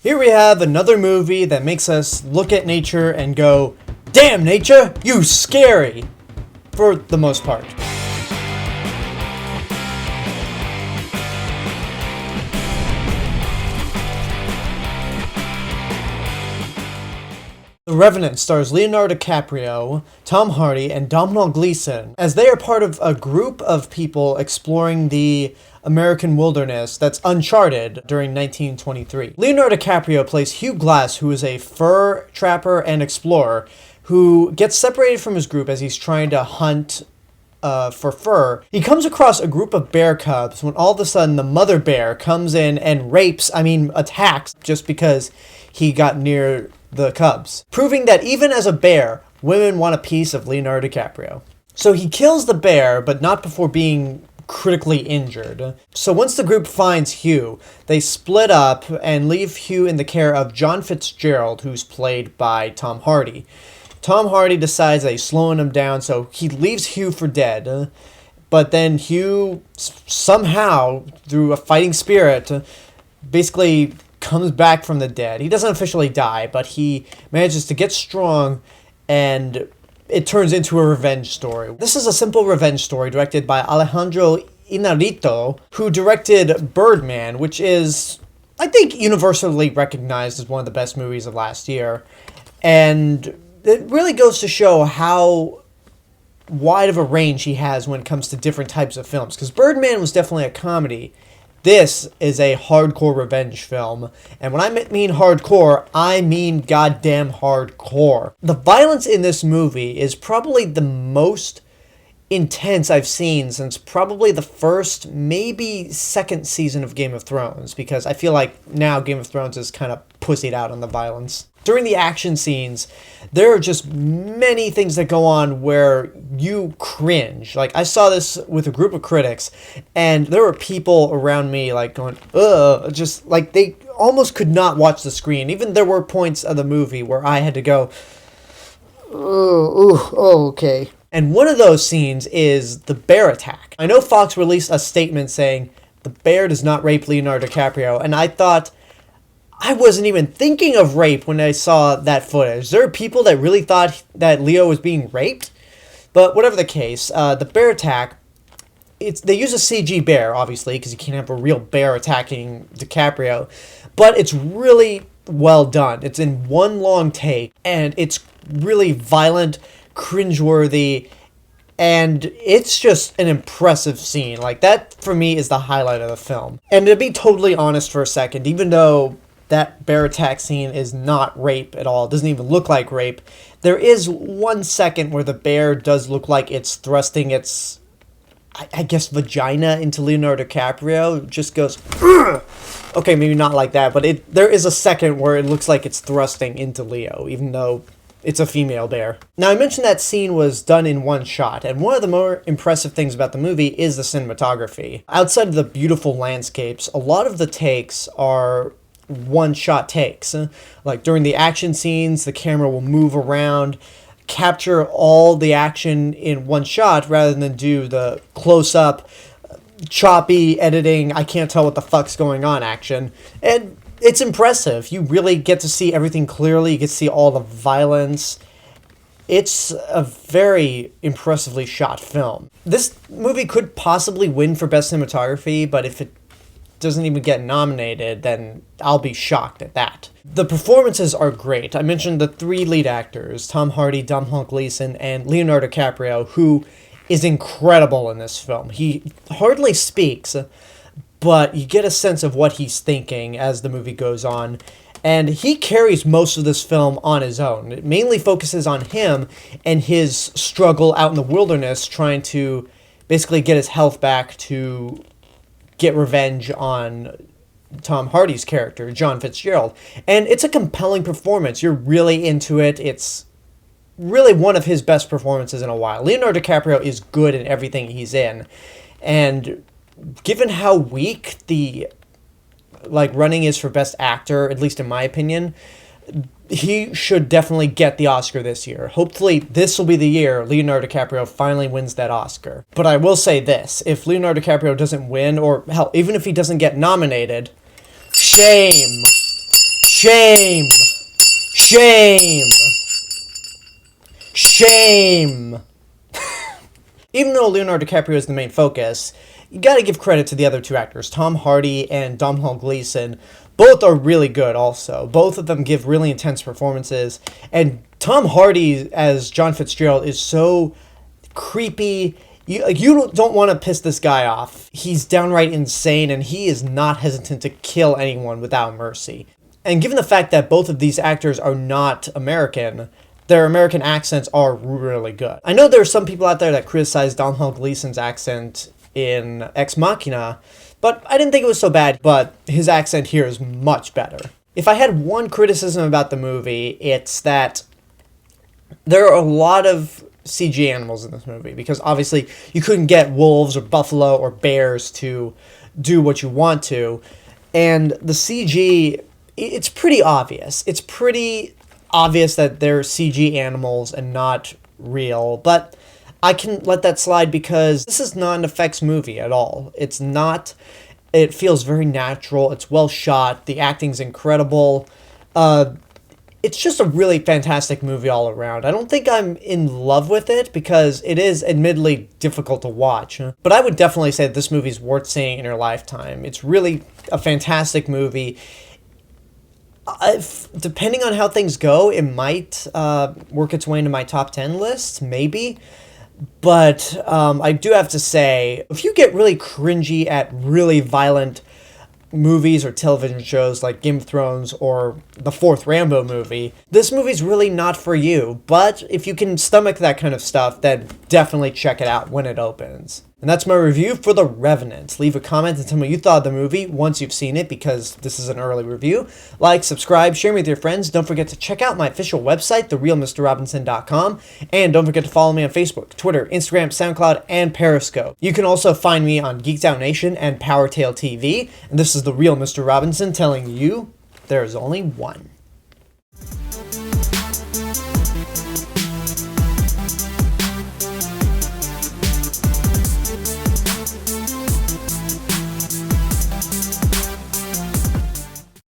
Here we have another movie that makes us look at nature and go, "Damn nature, you scary!" For the most part. The Revenant stars Leonardo DiCaprio, Tom Hardy, and Domhnall Gleeson, as they are part of a group of people exploring the American wilderness that's uncharted during 1923. Leonardo DiCaprio plays Hugh Glass, who is a fur trapper and explorer, who gets separated from his group as he's trying to hunt for fur. He comes across a group of bear cubs when all of a sudden the mother bear comes in and attacks just because he got near the cubs, proving that even as a bear, women want a piece of Leonardo DiCaprio. So he kills the bear, but not before being critically injured. So once the group finds Hugh, they split up and leave Hugh in the care of John Fitzgerald, who's played by Tom Hardy. Tom Hardy decides that he's slowing him down, so he leaves Hugh for dead. But then Hugh, somehow, through a fighting spirit, basically comes back from the dead. He doesn't officially die, but he manages to get strong, and it turns into a revenge story. This is a simple revenge story directed by Alejandro Inarritu, who directed Birdman, which is, I think, universally recognized as one of the best movies of last year. And it really goes to show how wide of a range he has when it comes to different types of films, because Birdman was definitely a comedy. This is a hardcore revenge film, and when I mean hardcore, I mean goddamn hardcore. The violence in this movie is probably the most intense I've seen since probably the first, maybe second season of Game of Thrones, because I feel like now Game of Thrones is kind of pussied out on the violence. During the action scenes, there are just many things that go on where you cringe. Like, I saw this with a group of critics, and there were people around me, like, going, ugh, just, like, they almost could not watch the screen. Even there were points of the movie where I had to go, oh, okay. And one of those scenes is the bear attack. I know Fox released a statement saying, the bear does not rape Leonardo DiCaprio, and I thought, I wasn't even thinking of rape when I saw that footage. There are people that really thought that Leo was being raped. But whatever the case, the bear attack, they use a CG bear, obviously, because you can't have a real bear attacking DiCaprio. But it's really well done. It's in one long take, and it's really violent, cringeworthy, and it's just an impressive scene. Like, that, for me, is the highlight of the film. And to be totally honest for a second, even though that bear attack scene is not rape at all, it doesn't even look like rape, there is 1 second where the bear does look like it's thrusting its, I guess, vagina into Leonardo DiCaprio. It just goes, ugh! Okay, maybe not like that, but there is a second where it looks like it's thrusting into Leo, even though it's a female bear. Now, I mentioned that scene was done in one shot, and one of the more impressive things about the movie is the cinematography. Outside of the beautiful landscapes, a lot of the takes are one-shot takes. Like, during the action scenes, the camera will move around, capture all the action in one shot, rather than do the close-up, choppy editing, I can't tell what the fuck's going on action. And it's impressive. You really get to see everything clearly. You get to see all the violence. It's a very impressively shot film. This movie could possibly win for Best Cinematography, but if it doesn't even get nominated, then I'll be shocked at that. The performances are great. I mentioned the three lead actors, Tom Hardy, Domhnall Gleeson, and Leonardo DiCaprio, who is incredible in this film. He hardly speaks, but you get a sense of what he's thinking as the movie goes on. And he carries most of this film on his own. It mainly focuses on him and his struggle out in the wilderness, trying to basically get his health back to get revenge on Tom Hardy's character, John Fitzgerald. And it's a compelling performance. You're really into it. It's really one of his best performances in a while. Leonardo DiCaprio is good in everything he's in. And given how weak the running is for Best Actor, at least in my opinion, he should definitely get the Oscar this year. Hopefully this will be the year Leonardo DiCaprio finally wins that Oscar. But I will say this, if Leonardo DiCaprio doesn't win, or hell, even if he doesn't get nominated, shame. Shame! Shame! Shame! Even though Leonardo DiCaprio is the main focus, you gotta give credit to the other two actors, Tom Hardy and Domhnall Gleeson. Both are really good also. Both of them give really intense performances. And Tom Hardy as John Fitzgerald is so creepy. You don't want to piss this guy off. He's downright insane, and he is not hesitant to kill anyone without mercy. And given the fact that both of these actors are not American, their American accents are really good. I know there are some people out there that criticize Domhnall Gleeson's accent in Ex Machina, but I didn't think it was so bad, but his accent here is much better. If I had one criticism about the movie, it's that there are a lot of CG animals in this movie, because obviously you couldn't get wolves or buffalo or bears to do what you want to, and the CG, it's pretty obvious. It's pretty obvious that they're CG animals and not real, but I can let that slide because this is not an effects movie at all. It's not. It feels very natural. It's well shot. The acting's incredible. It's just a really fantastic movie all around. I don't think I'm in love with it because it is admittedly difficult to watch, but I would definitely say this movie's worth seeing in your lifetime. It's really a fantastic movie. Depending on how things go, it might work its way into my top 10 list, maybe. But I do have to say, if you get really cringy at really violent movies or television shows like Game of Thrones or the fourth Rambo movie, this movie's really not for you. But if you can stomach that kind of stuff, then definitely check it out when it opens. And that's my review for The Revenant. Leave a comment and tell me what you thought of the movie once you've seen it, because this is an early review. Like, subscribe, share me with your friends. Don't forget to check out my official website, therealmrrobinson.com. And don't forget to follow me on Facebook, Twitter, Instagram, SoundCloud, and Periscope. You can also find me on Geeked Out Nation and Powertail TV. And this is The Real Mr. Robinson telling you there's only one.